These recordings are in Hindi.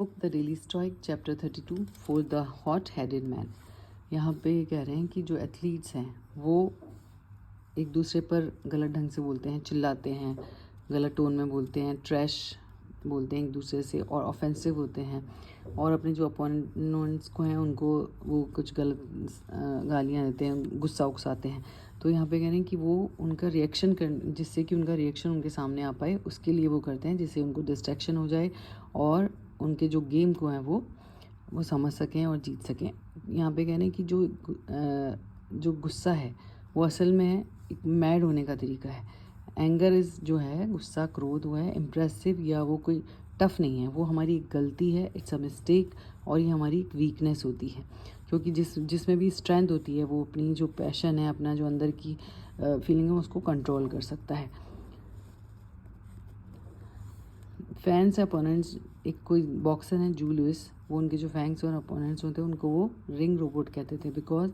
Book the daily stoic chapter 32 for the hot headed man. यहाँ पे कह रहे हैं कि जो एथलीट्स हैं वो एक दूसरे पर गलत ढंग से बोलते हैं, चिल्लाते हैं, गलत टोन में बोलते हैं, ट्रैश बोलते हैं एक दूसरे से और ऑफेंसिव होते हैं और अपने जो अपोनेंट्स को हैं उनको वो कुछ गलत गालियाँ देते हैं, गुस्सा उकसाते हैं। तो यहाँ पे कह रहे हैं कि वो उनका रिएक्शन कर जिससे कि उनका रिएक्शन उनके सामने आ पाए उसके लिए वो करते हैं, जिससे उनको डिस्ट्रैक्शन हो जाए और उनके जो गेम को हैं वो समझ सकें और जीत सकें। यहाँ पे कह रहे हैं कि जो गुस्सा है वो असल में एक मैड होने का तरीका है। एंगर इज़ जो है गुस्सा, क्रोध वो है इम्प्रेसिव या वो कोई टफ नहीं है, वो हमारी एक गलती है, इट्स अ मिस्टेक और ये हमारी एक वीकनेस होती है। क्योंकि जिसमें भी स्ट्रेंथ होती है वो अपनी जो पैशन है, अपना जो अंदर की फीलिंग है उसको कंट्रोल कर सकता है। फैंस अपोनेंट्स, एक कोई बॉक्सर है जू लुइस, वो उनके जो फैंस और अपोनेंट्स होते हैं उनको वो रिंग रोबोट कहते थे, बिकॉज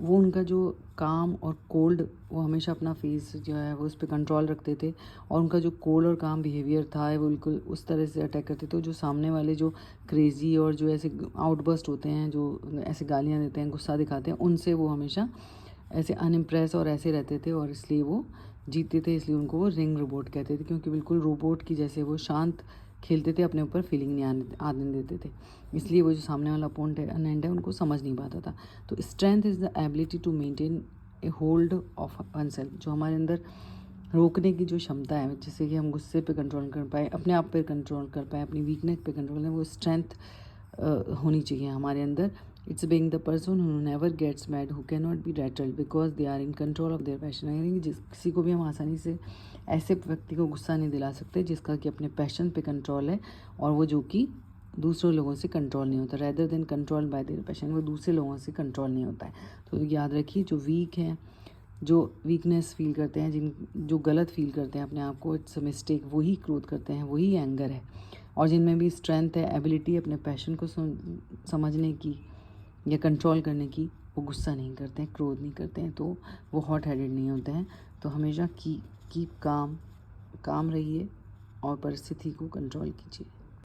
वो उनका जो काम और कोल्ड, वो हमेशा अपना फेस जो है वो उस पर कंट्रोल रखते थे और उनका जो कोल्ड और काम बिहेवियर था वो बिल्कुल उस तरह से अटैक करते थे। जो सामने वाले जो क्रेज़ी और जो ऐसे आउटबर्स्ट होते हैं, जो ऐसे गालियाँ देते हैं, गुस्सा दिखाते हैं, उनसे वो हमेशा ऐसे अनइम्प्रेस और ऐसे रहते थे और इसलिए वो जीतते थे। इसलिए उनको वो रिंग रोबोट कहते थे, क्योंकि बिल्कुल रोबोट की जैसे वो शांत खेलते थे, अपने ऊपर फीलिंग नहीं आने देते थे। इसलिए वो जो सामने वाला अपोनेंट है उनको समझ नहीं पाता था। तो strength is the ability to maintain a hold of oneself, जो हमारे अंदर रोकने की जो क्षमता है, जिससे कि हम गुस्से पे कंट्रोल कर पाए, अपने आप पे कंट्रोल कर पाए, अपनी वीकनेस पे कंट्रोल करें, वो स्ट्रेंथ होनी चाहिए हमारे अंदर। It's being the person who never gets mad, who can not be rattled because they are in control of their passion. यानी जिस किसी को भी हम आसानी से ऐसे व्यक्ति को गुस्सा नहीं दिला सकते जिसका कि अपने पैशन पे कंट्रोल है और वो जो कि दूसरों लोगों से कंट्रोल नहीं होता, rather than control by their passion, वो दूसरे लोगों से कंट्रोल नहीं होता है। तो याद रखिए, जो वीक हैं, जो वीकनेस फील करते हैं, जो गलत फील करते हैं अपने आप को, इट्स अ मिस्टेक, वही क्रोध करते हैं, वही एंगर है। और जिनमें भी स्ट्रेंथ है, एबिलिटी अपने पैशन को समझने की या कंट्रोल करने की, वो गुस्सा नहीं करते हैं, क्रोध नहीं करते हैं, तो वो हॉट हेडेड नहीं होते हैं। तो हमेशा कीप काम रहिए और परिस्थिति को कंट्रोल कीजिए।